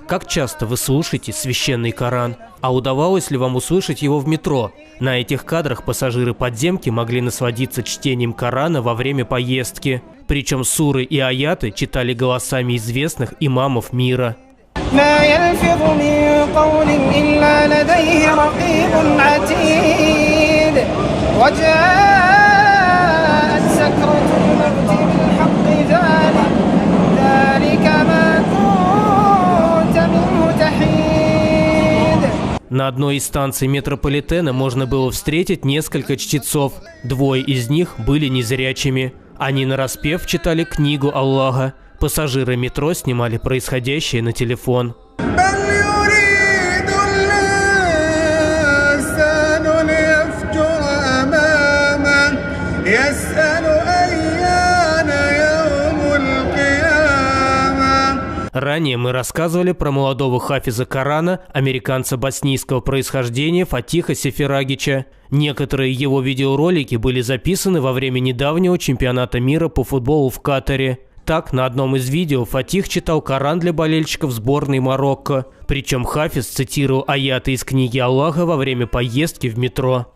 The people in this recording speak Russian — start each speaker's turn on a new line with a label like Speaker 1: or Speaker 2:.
Speaker 1: Как часто вы слушаете священный Коран? А удавалось ли вам услышать его в метро? На этих кадрах пассажиры подземки могли насладиться чтением Корана во время поездки. Причем суры и аяты читали голосами известных имамов мира. На одной из станций метрополитена можно было встретить несколько чтецов. Двое из них были незрячими. Они нараспев читали книгу Аллаха. Пассажиры метро снимали происходящее на телефон. Ранее мы рассказывали про молодого хафиза Корана, американца боснийского происхождения Фатиха Сеферагича. Некоторые его видеоролики были записаны во время недавнего чемпионата мира по футболу в Катаре. Так, на одном из видео Фатих читал Коран для болельщиков сборной Марокко. Причем хафиз цитировал аяты из книги Аллаха во время поездки в метро.